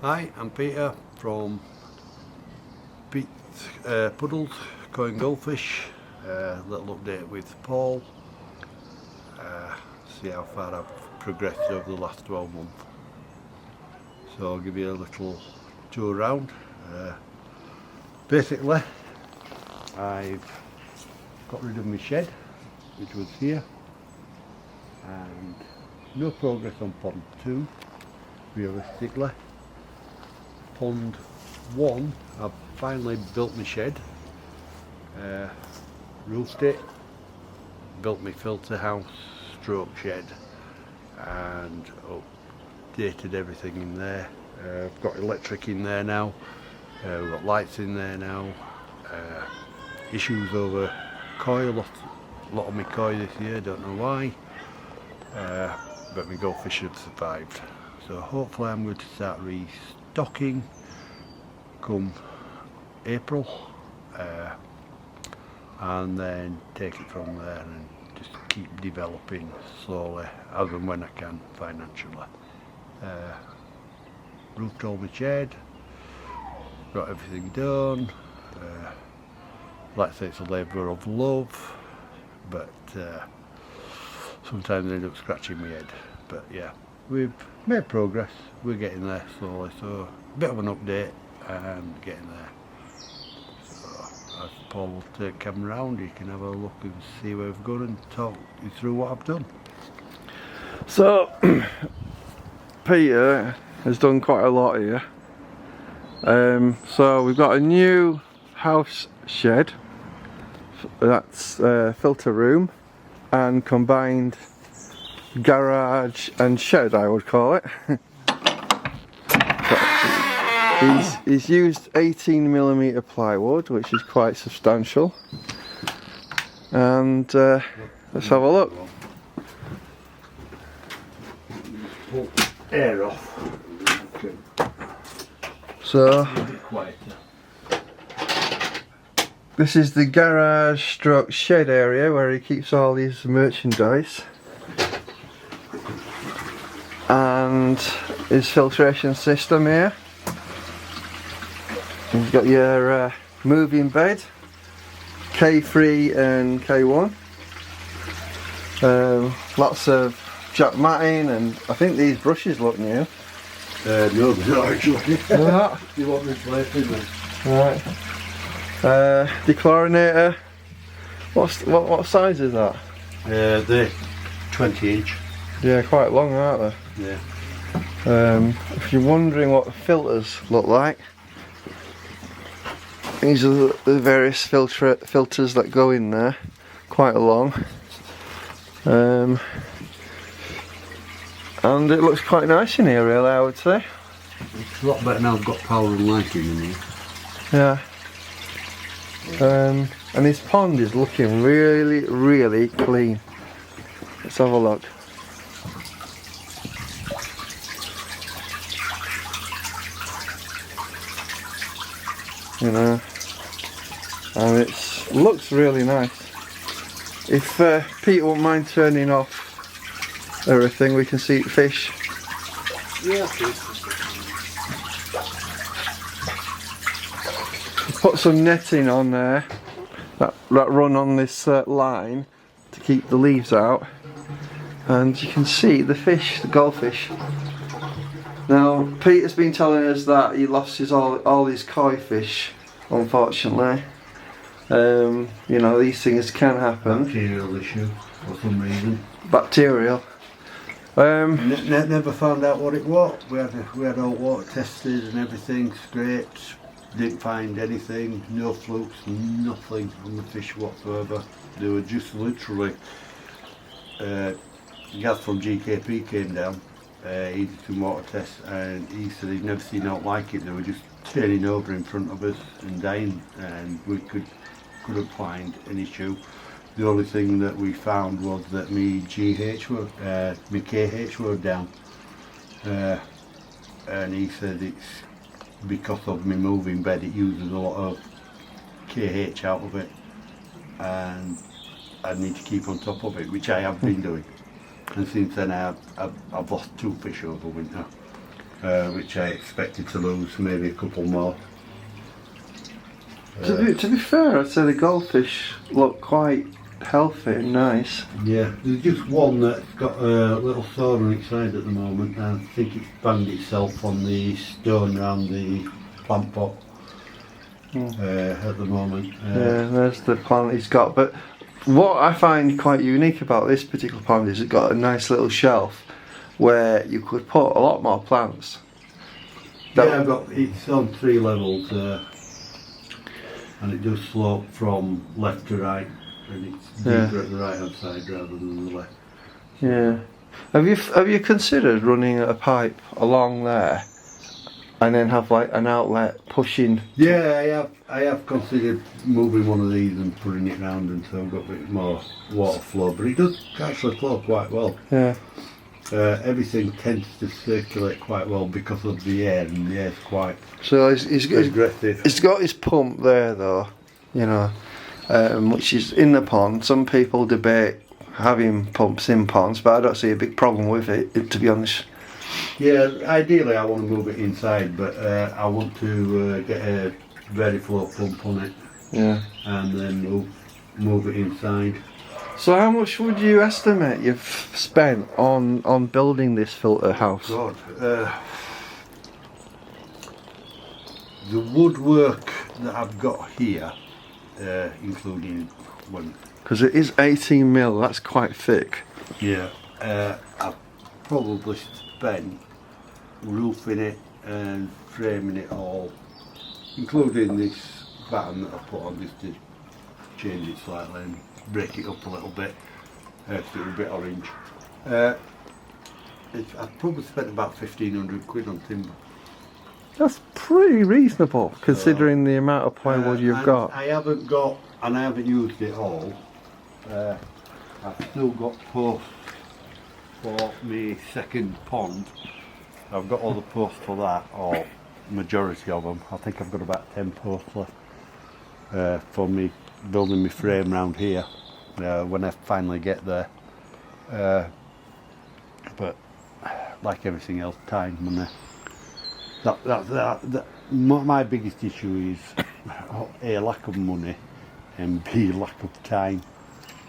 Hi, I'm Peter from Puddles, going Goldfish. Little update with Paul. See how far I've progressed over the last 12 months. So I'll give you a little tour around. Basically, I've got rid of my shed, which was here, and no progress on pond 2, realistically. Pond 1, I've finally built my shed, roofed it, built my filter house stroke shed, and updated everything in there. I've got electric in there now, we've got lights in there now. Issues over koi, a lot of my koi this year, don't know why, but my goldfish have survived. So hopefully I'm going to start restocking come April, and then take it from there and just keep developing slowly as and when I can financially. Roofed all my shed, got everything done. Like I say, it's a labour of love, but sometimes I end up scratching my head. But yeah, we've made progress, we're getting there slowly, so a bit of an update and getting there. So as Paul will take camera around, you can have a look and see where we've gone and talk you through what I've done. So Peter has done quite a lot here. So we've got a new house shed, that's filter room and combined garage and shed, I would call it. He's used 18mm plywood, which is quite substantial, and let's have a look. Pull air off. So this is the garage stroke shed area where he keeps all his merchandise, and his filtration system here. You've got your moving bed, K3 and K1. Lots of jack matting, and I think these brushes look new. No, they're not actually. They're not? You want replacing them? Right. Dechlorinator. What size is that? They're 20-inch. Yeah, quite long, aren't Yeah. they? If you're wondering what the filters look like, these are the various filters that go in there, quite long, and it looks quite nice in here, really, I would say. It's a lot better now I've got power and lighting in here. Yeah. And his pond is looking really, really clean. Let's have a look. You know, and it looks really nice. If Peter won't mind turning off everything, we can see the fish. Yeah. Put some netting on there that run on this line to keep the leaves out, and you can see the fish, the goldfish. Now Peter's been telling us that he lost all his koi fish, unfortunately. You know, these things can happen. Bacterial issue for some reason. Bacterial. Never found out what it was. We had all water tested and everything, scraped. Didn't find anything, no flukes, nothing on the fish whatsoever. They were just literally, Gaz from GKP came down, he did some water tests, and he said he'd never seen out like it. They were just turning over in front of us and dying, and we couldn't find an issue. The only thing that we found was that my KH were down, and he said it's because of my moving bed, it uses a lot of KH out of it, and I need to keep on top of it, which I have been doing. And since then I've lost 2 fish over winter. which I expected to lose maybe a couple more. To be fair, I'd say the goldfish look quite healthy and nice. Yeah, there's just one that's got a little sore on its side at the moment, and I think it's banged itself on the stone around the plant pot at the moment. Yeah, there's the plant he's got. But what I find quite unique about this particular pond is it's got a nice little shelf where you could put a lot more plants. It's on 3 levels, and it does slope from left to right, and it's deeper at the right hand side rather than the left. Yeah. Have you considered running a pipe along there, and then have like an outlet pushing? Yeah, I have considered moving one of these and putting it round until I've got a bit more water flow, but it does actually flow quite well. Yeah. Everything tends to circulate quite well because of the air, and the air's quite aggressive. He's got his pump there though, you know, which is in the pond. Some people debate having pumps in ponds, but I don't see a big problem with it, to be honest. Yeah, ideally I want to move it inside, but I want to get a very flow pump on it. Yeah. And then move it inside. So how much would you estimate you've spent on building this filter house? God, the woodwork that I've got here, including one. Because it is 18 mil, that's quite thick. Yeah. I've probably spent roofing it and framing it all, including this batten that I put on just to change it slightly and break it up a little bit, so it's a bit orange. I've probably spent about 1,500 quid on timber. That's pretty reasonable considering the amount of plywood you've got. I haven't got, and I haven't used it all. I've still got posts for my second pond. I've got all the posts for that, or majority of them. I think I've got about 10 posts left for me building my frame round here when I finally get there. But like everything else, time, money. My biggest issue is A, lack of money, and B, lack of time,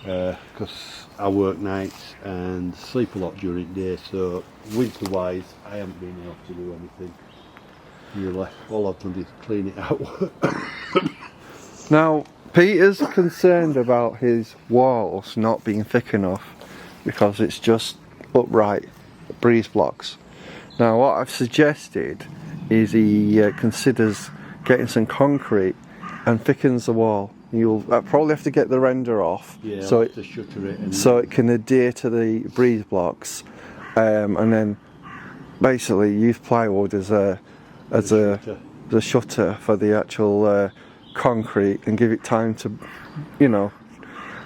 because I work nights and sleep a lot during the day, so winter wise I haven't been able to do anything really. All I've done is clean it out. Now Peter's concerned about his walls not being thick enough because it's just upright breeze blocks. Now what I've suggested is he considers getting some concrete and thickens the wall. You'll probably have to get the render off, so it can adhere to the breeze blocks, and then basically use plywood as a shutter for the actual concrete, and give it time to, you know,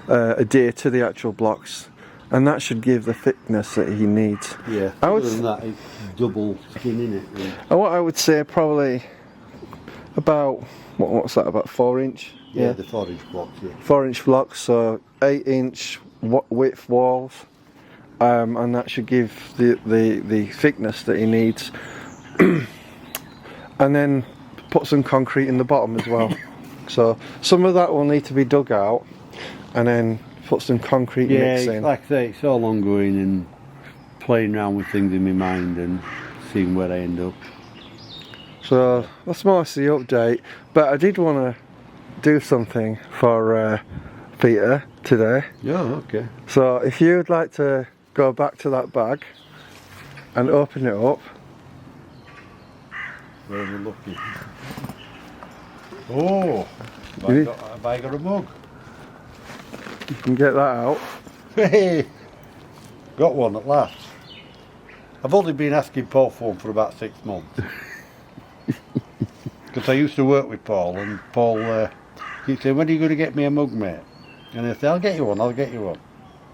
adhere to the actual blocks, and that should give the thickness that he needs. Yeah, other than that, it's double skin in it. Yeah. And what I would say, probably about what's that? About 4 inch. Yeah, the 4 inch blocks. Yeah. 4 inch blocks, so 8 inch width walls, and that should give the thickness that he needs. And then put some concrete in the bottom as well. So some of that will need to be dug out, and then put some concrete mix in. Like I say, it's all ongoing and playing around with things in my mind and seeing where I end up. So that's mostly the update, but I did want to do something for Peter today. Yeah, okay. So if you would like to go back to that bag and open it up. Where am I looking? Oh, have I got a mug? You can get that out. Hey, got one at last. I've only been asking Paul for one for about 6 months. Because I used to work with Paul, and Paul keeps saying, when are you going to get me a mug, mate? And I say, I'll get you one.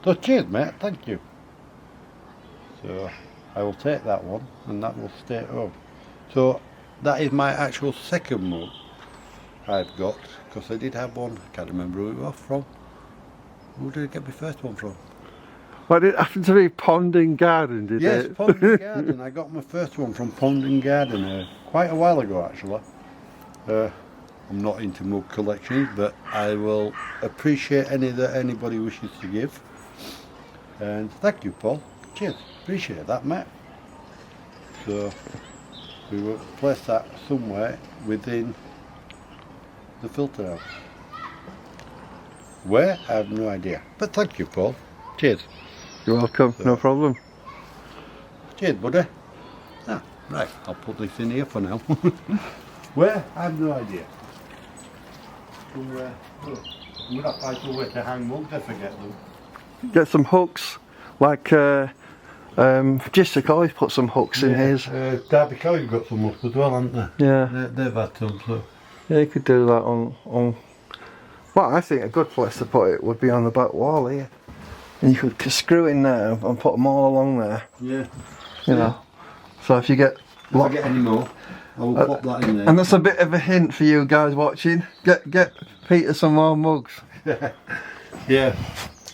So cheers, mate, thank you. So I will take that one, and that will stay at home. So that is my actual second mug I've got, because I did have one, I can't remember who it was from. Who did I get my first one from? What, did it happen to be Pond and Garden, did Yes, it? Pond and Garden. I got my first one from Pond and Garden quite a while ago, actually. I'm not into mug collections, but I will appreciate any that anybody wishes to give. And thank you, Paul. Cheers. Appreciate that, mate. So we will place that somewhere within the filter house. Where? I have no idea. But thank you, Paul. Cheers. You're welcome, no problem. Cheers, buddy. Ah, right, I'll put this in here for now. Where? I have no idea. Somewhere. Oh, I'm going to find somewhere to hang mugs, I forget them. Get some hooks, like Jessica always put some hooks in his. Derby County's got some up as well, haven't they? Yeah. They've had some, so. Yeah, you could do that on. Well, I think a good place to put it would be on the back wall here. And you could screw in there and put them all along there. Yeah. You know. So if you get. If I get any more, I will pop that in there. And that's a bit of a hint for you guys watching. Get Peter some more mugs. Yeah.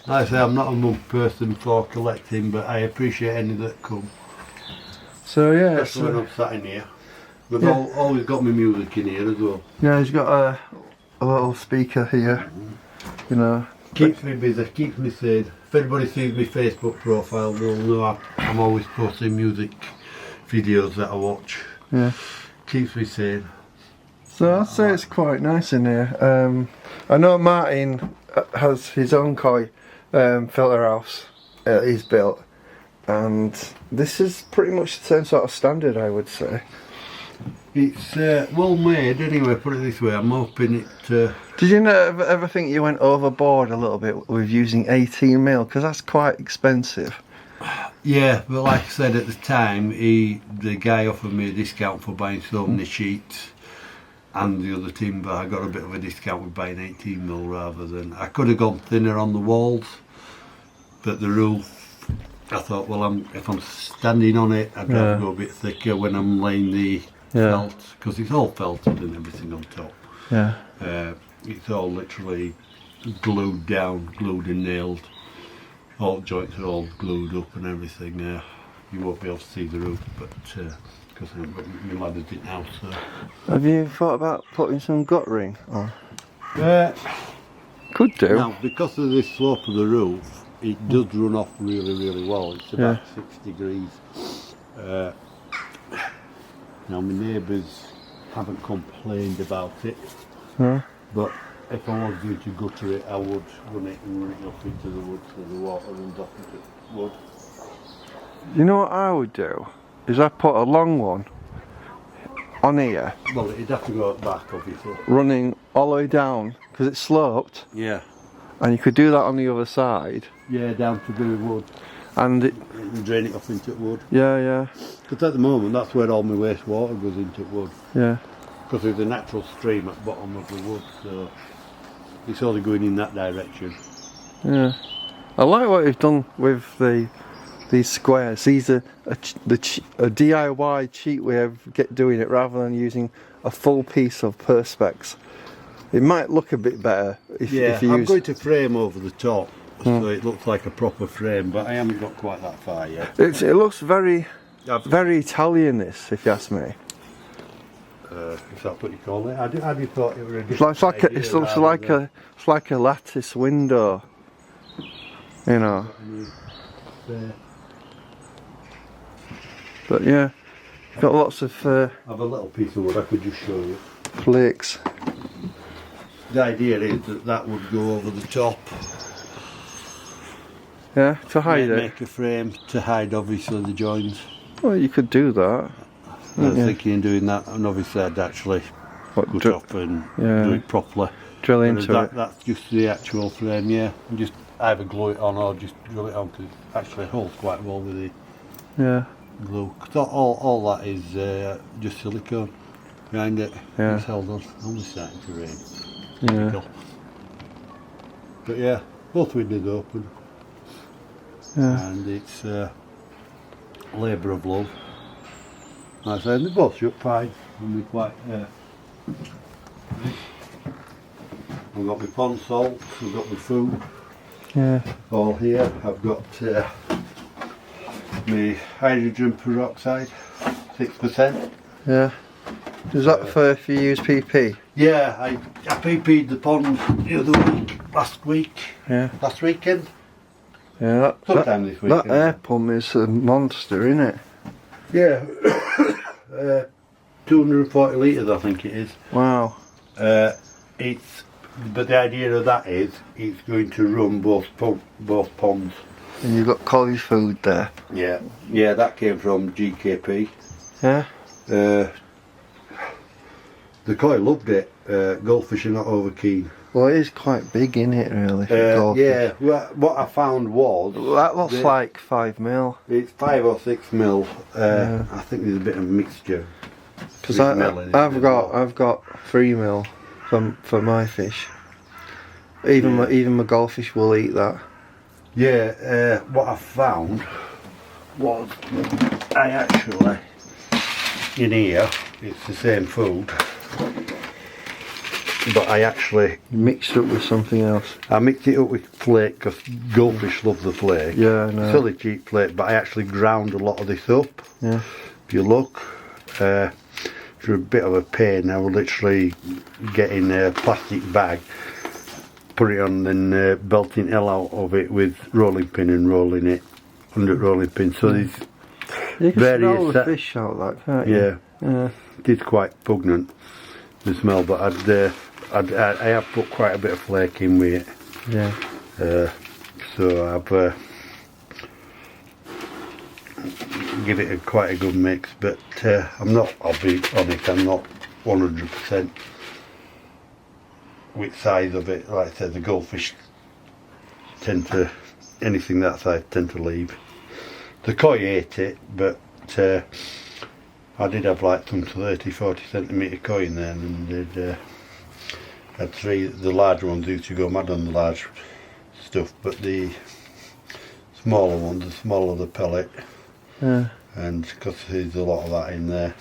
Like I say, I'm not a mug person for collecting, but I appreciate any that come. So yeah, Especially when I'm sat in here. We've always got my music in here as well. Yeah, he's got a little speaker here. You know. Keeps me busy, keeps me sane. If anybody sees my Facebook profile, they'll know I'm always posting music videos that I watch. Yeah. Keeps me sane. So I'd say it's quite nice in here. I know Martin has his own koi filter house he's built, and this is pretty much the same sort of standard, I would say. It's well made anyway, put it this way. I'm hoping it... Did you ever think you went overboard a little bit with using 18mm? Because that's quite expensive. Yeah, but like I said at the time, the guy offered me a discount for buying so many sheets and the other timber. I got a bit of a discount with buying 18mm rather than... I could have gone thinner on the walls, but the roof, I thought, well, if I'm standing on it, I'd rather go a bit thicker when I'm laying the felt, because it's all felted and everything on top. Yeah. It's all literally glued down, glued and nailed. All the joints are all glued up and everything. You won't be able to see the roof, but because I've got my ladders in now. So. Have you thought about putting some guttering on? Could do. Now, because of the slope of the roof, it does run off really, really well. It's about 6 degrees. Now, my neighbours haven't complained about it, but if I was going to gutter it, I would run it off into the wood so the water runs off into the wood. You know what I would do? Is I put a long one on here. Well, it'd have to go back, obviously. Running all the way down, because it's sloped. Yeah. And you could do that on the other side. Yeah, down to the wood. And drain it off into wood. Yeah. But at the moment, that's where all my wastewater goes into wood. Yeah. Because there's a natural stream at the bottom of the wood, so it's only going in that direction. Yeah. I like what you've done with these squares. These are a DIY cheat way of doing it rather than using a full piece of Perspex. It might look a bit better if you use... I'm going to frame over the top so it looks like a proper frame, but I haven't got quite that far yet. It looks very Italian, this, if you ask me. Is that what you call it? I do thought it was a different It's like a lattice window, you know. But yeah, got lots of I have a little piece of wood I could just show you. flakes. The idea is that would go over the top. Yeah, to hide it. Make a frame to hide obviously the joins. Well, you could do that. I was thinking of doing that, and obviously I'd actually cut off and do it properly. Drill into it. That's just the actual frame, yeah. And just either glue it on or just drill it on, because it actually holds quite well with the glue. Cause all that is just silicone behind it. Yeah. It's held on. Only starting to rain. Yeah. Typical. But yeah, both windows open. Yeah. And it's labour of love. Like I said, they both shut fine and we're quite we've got my pond salt, we've got my food. Yeah. All here. I've got my hydrogen peroxide, 6%. Yeah. Is that for if you use PP? Yeah, I PP'd the pond the other week, last weekend. Yeah, Sometime this weekend. That air pump is a monster, isn't it? Yeah, 240 litres I think it is. Wow. But the idea of that is it's going to run both ponds. And you've got koi food there. Yeah, that came from GKP. Yeah. The koi loved it. Goldfish are not over keen. Well, it is quite big, isn't it, really? For goldfish? Yeah, what I found was... That looks like 5 mil. It's 5 or 6 mil. I think there's a bit of mixture. Because I've got 3 mil for my fish. Even my goldfish will eat that. Yeah, what I found was I actually, in here, it's the same food, but I actually mixed it up with something else. I mixed it up with flake because goldfish love the flake. Yeah, I know. Silly cheap flake, but I actually ground a lot of this up. Yeah. If you look, it's a bit of a pain. I will literally get in a plastic bag, put it on, and belting hell out of it with rolling pin and rolling it under rolling pin. So there's you can various smell the fish out that, can't you? Yeah. Yeah. It's quite pungent, the smell, but I have put quite a bit of flake in with it. Yeah. So I've give it quite a good mix, but I'll be honest, I'm not 100% with size of it. Like I said, the goldfish anything that size tend to leave. The koi ate it, but I did have like some 30-40 centimetre koi in there, and they'd had 3. The large ones used to go mad on the large stuff, but the smaller ones, the smaller the pellet, and because there's a lot of that in there,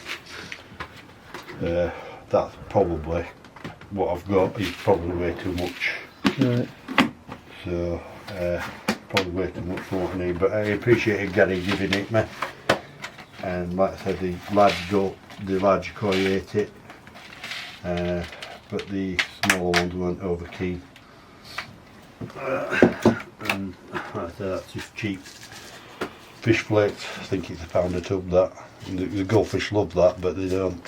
that's probably what I've got. Is probably way too much. Right. So probably way too much for what I need, but I appreciated Gary giving it me. And like I said, the large koi ate it, but the smaller ones weren't over keen. And like I said, that's just cheap fish flakes. I think it's £1 a tub. That the goldfish love that, but they don't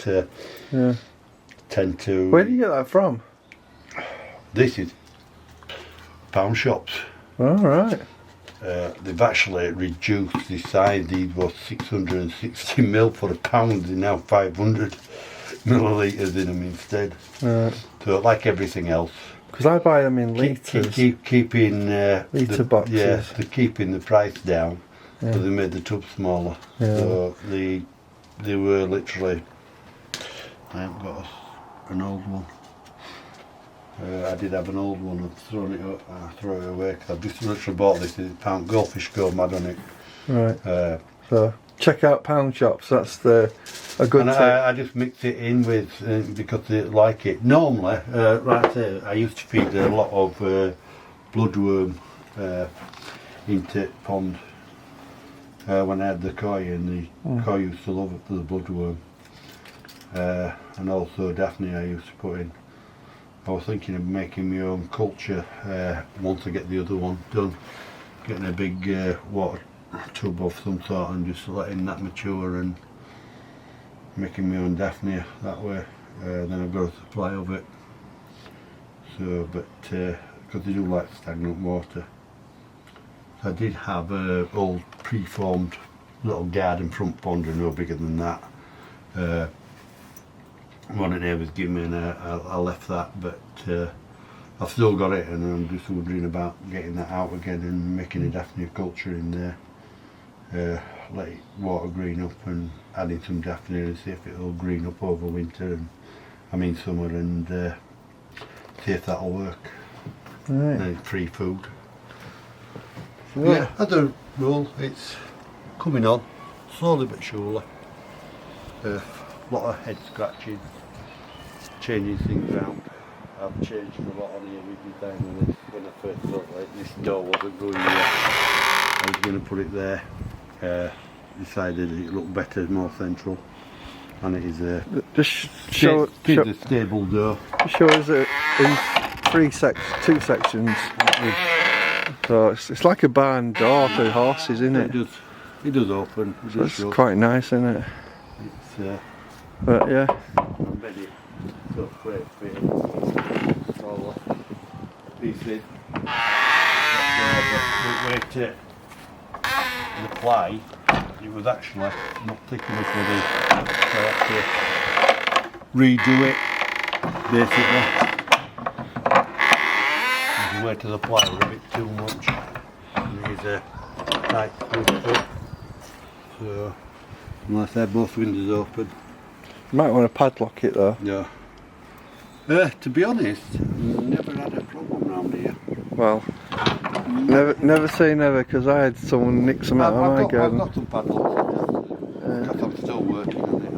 tend to. Where do you get that from? This is pound shops. All right. They've actually reduced the size. These were 660 mil for a pound. They're now 500 millilitres in them instead. Right. So like everything else, because I buy them in litres. Keeping litre boxes. Yeah, they're keeping the price down. So they made the tub smaller. Yeah. So they were literally. I haven't got an old one. I did have an old one. I've thrown it up. I throw it away because I've just literally bought this. Pound goldfish go mad on it. Right. So check out pound shops. That's a good. And I just mix it in with because they like it. Normally, like I say, I used to feed a lot of bloodworm into pond when I had the koi, and the koi used to love it for the bloodworm. And also Daphne I used to put in. I was thinking of making my own culture once I get the other one done. Getting a big water tub of some sort and just letting that mature and making my own Daphne that way. Then I've got a supply of it. So, but because they do like stagnant water. I did have a old preformed little garden front pond, no bigger than that. One of the neighbours gave me, and I left that, but I've still got it, and I'm just wondering about getting that out again and making a Daphne culture in there. Let it water green up and adding some Daphne and see if it'll green up over winter and summer, and see if that'll work. Right. And it's free food. Sure. Yeah, as a rule, it's coming on slowly but surely. A lot of head scratching, changing things around. I've changed a lot on here with design of this. when I first built it, this door wasn't going yet. I was going to put it there. Decided it looked better, more central, and it is a show a stable door. Show us it in two sections. So it's like a barn door for horses, isn't it? It does open. It does It's quite nice, isn't it? It's but yeah. I'm ready. So great fit. All pieces. The way to apply, it was actually not thick enough for me. So I had to redo it, basically. The way to the ply was a bit too much. And these are tight fit. So, unless they're both windows open. You might want to padlock it though. Yeah. To be honest, never had a problem round here. Well, never say never, because I had someone nick some out of my garden. I've got some padlocks in there, because I'm still working on it.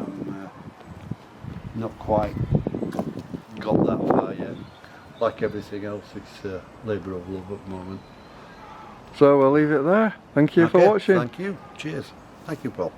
I'm not quite got that far yet. Like everything else, it's labour of love at the moment. So we'll leave it there. Thank you for watching. Thank you. Cheers. Thank you, Paul.